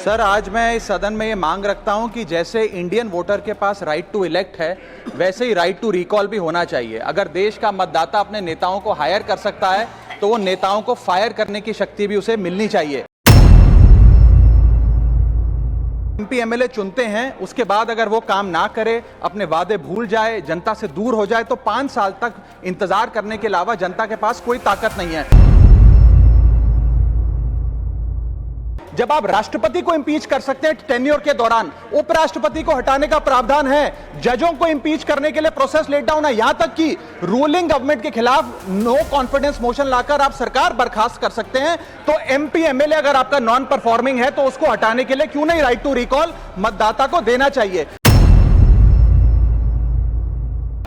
Sir, आज मैं इस सदन में ये मांग रखता हूं कि जैसे इंडियन वोटर के पास राइट टू इलेक्ट है, वैसे ही राइट टू रिकॉल भी होना चाहिए। अगर देश का मतदाता अपने नेताओं को हायर कर सकता है तो वो नेताओं को फायर करने की शक्ति भी उसे मिलनी चाहिए। एमपी एमएलए चुनते हैं, उसके बाद अगर वो काम ना करे, अपने वादे भूल जाए, जनता से दूर हो जाए, तो 5 साल तक इंतजार करने के अलावा जनता के पास कोई ताकत नहीं है। जब आप राष्ट्रपति को इंपीच कर सकते हैं टेन्योर के दौरान, उपराष्ट्रपति को हटाने का प्रावधान है, जजों को इंपीच करने के लिए प्रोसेस लेट डाउन है, यहां तक कि रूलिंग गवर्नमेंट के खिलाफ नो कॉन्फिडेंस मोशन लाकर आप सरकार बर्खास्त कर सकते हैं। तो एमपी एमएलए अगर आपका नॉन परफॉर्मिंग है तो उसको हटाने के लिए क्यों नहीं राइट टू रिकॉल मतदाता को देना चाहिए।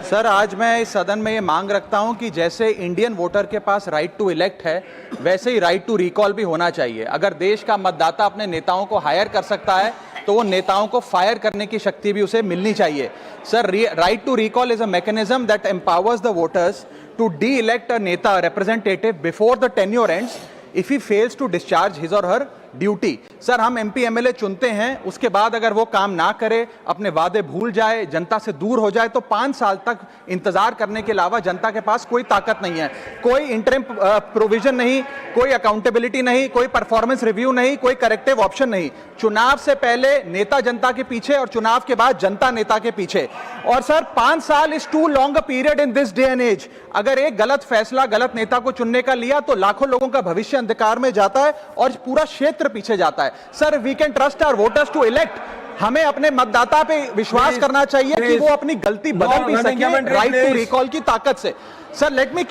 सर, आज मैं इस सदन में ये मांग रखता हूं कि जैसे इंडियन वोटर के पास राइट टू इलेक्ट है, वैसे ही राइट टू रिकॉल भी होना चाहिए। अगर देश का मतदाता अपने नेताओं को हायर कर सकता है तो वो नेताओं को फायर करने की शक्ति भी उसे मिलनी चाहिए। Sir, right to recall is a mechanism that empowers the voters to de elect a neta representative before the tenure ends if he fails to discharge his or her duty. Sir, हम MP MLA चुनते हैं, उसके बाद अगर वो काम ना करे, अपने वादे भूल जाए, जनता से दूर हो जाए, तो 5 साल तक इंतजार करने के अलावा जनता के पास कोई ताकत नहीं है। कोई इंटरिम प्रोविजन नहीं, कोई अकाउंटेबिलिटी नहीं, कोई परफॉर्मेंस रिव्यू नहीं, कोई करेक्टिव ऑप्शन नहीं। चुनाव से पहले नेता जनता के पीछे और चुनाव के बाद जनता नेता के पीछे। और सर, 5 साल is too long a period in this day and age. अगर एक गलत फैसला गलत नेता को चुनने का लिया तो लाखों लोगों का भविष्य अंधकार में जाता है और पूरा क्षेत्र पीछे जाता है। Sir, we can trust our voters to elect. हमें अपने मतदाता पे विश्वास करना चाहिए कि वो अपनी गलती बदल भी सके राइट टू रिकॉल की ताकत से। Sir, let me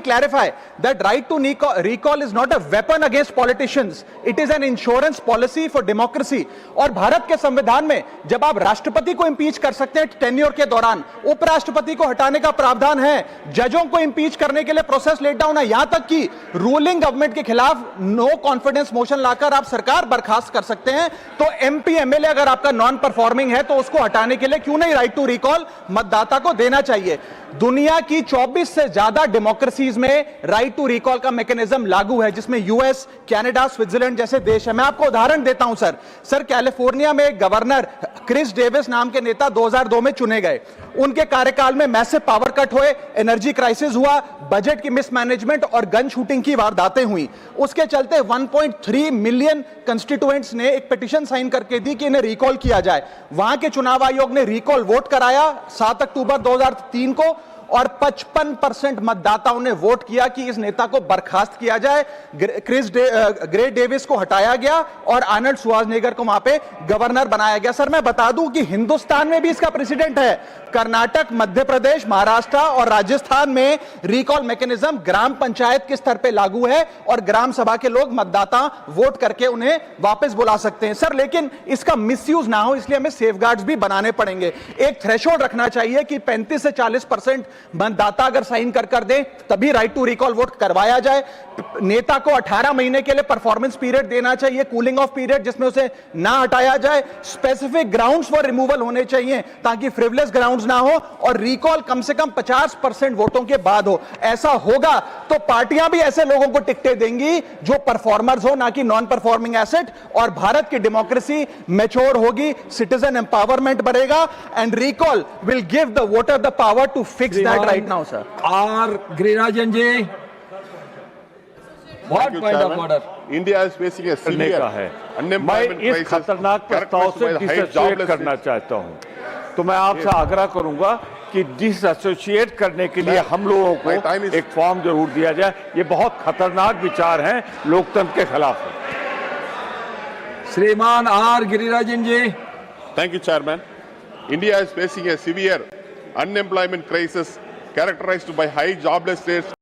clarify that right to recall is not a weapon against politicians. It is an insurance policy for democracy. और भारत के संविधान में जब आप राष्ट्रपति को इंपीच कर सकते हैं टेन्योर के दौरान, उपराष्ट्रपति को हटाने का प्रावधान है, जजों को इंपीच करने के लिए प्रोसेस लेट डाउन है, यहां तक कि रूलिंग गवर्नमेंट के खिलाफ नो कॉन्फिडेंस मोशन लाकर आप सरकार बर्खास्त कर सकते हैं। तो एमपी एमएलए अगर आपका नॉन परफॉर्मिंग है तो उसको हटाने के लिए क्यों नहीं राइट टू रिकॉल मतदाता को देना चाहिए। दुनिया की 24 से ज्यादा डेमोक्रेसीज में राइट टू रिकॉल का मैकेनिज्म लागू है, जिसमें यूएस, कनाडा, स्विट्जरलैंड जैसे देश है। मैं आपको उदाहरण देता हूं सर, कैलिफोर्निया में एक गवर्नर क्रिस डेविस नाम के नेता 2002 में चुने गए। उनके कार्यकाल में मैसिव पावर कट हुए, एनर्जी क्राइसिस हुआ, बजट की मिसमैनेजमेंट और गन शूटिंग की वारदातें हुई। उसके चलते 1.3 मिलियन कंस्टिट्यूएंट्स ने एक पिटीशन साइन करके दी कि इन्हें रिकॉल किया जाए। वहां के चुनाव आयोग ने रिकॉल वोट कराया 7 अक्टूबर 2003 को और 55% मतदाताओं ने वोट किया कि इस नेता को बर्खास्त किया जाए। ग्रे डेविस को हटाया गया और आर्नल्ड श्वार्ज़नेगर को वहां पे गवर्नर बनाया गया। सर, मैं बता दूं कि हिंदुस्तान में भी इसका प्रेसिडेंट है। कर्नाटक, मध्य प्रदेश, महाराष्ट्र और राजस्थान में रिकॉल मैकेनिज्म ग्राम पंचायत के स्तर पे लागू है और ग्राम सभा के लोग मतदाता वोट करके उन्हें वापस बुला सकते हैं। सर, लेकिन इसका मिसयूज ना हो, इसलिए हमें सेफगार्ड्स भी बनाने पड़ेंगे। एक थ्रेशोल्ड रखना चाहिए कि 35 से 40% मतदाता अगर साइन कर दे तभी राइट टू रिकॉल वोट करवाया जाए। नेता को 18 महीने के लिए परफॉर्मेंस पीरियड देना चाहिए, कूलिंग ऑफ पीरियड, जिसमें उसे ना हटाया जाए। स्पेसिफिक ग्राउंड्स फॉर रिमूवल होने चाहिए ताकि फ्रिवलेस ग्राउंड्स ना हो और रिकॉल कम से कम 50% वोटों के बाद हो। ऐसा होगा तो पार्टियां भी ऐसे लोगों को टिकटें देंगी जो परफॉर्मर्स हो, ना कि नॉन परफॉर्मिंग एसेट, और भारत की डेमोक्रेसी मैच्योर होगी, सिटीजन एम्पावरमेंट बढ़ेगा and recall will give the voter the power to fix that right now. Sir, R Girirajan ji, What point of order? India is facing a severe unemployment crisis. मैं इस खतरनाक प्रस्ताव से dissociate करना चाहता हूं, तो मैं आपसे आग्रह करूंगा कि डिसएसोसिएट करने के लिए हम लोगों को एक फॉर्म जरूर दिया जाए। ये बहुत खतरनाक विचार हैं, लोकतंत्र के खिलाफ है। Shriman R Girirajan ji. Thank you, Chairman. India is facing a severe unemployment crisis characterized by high jobless rates.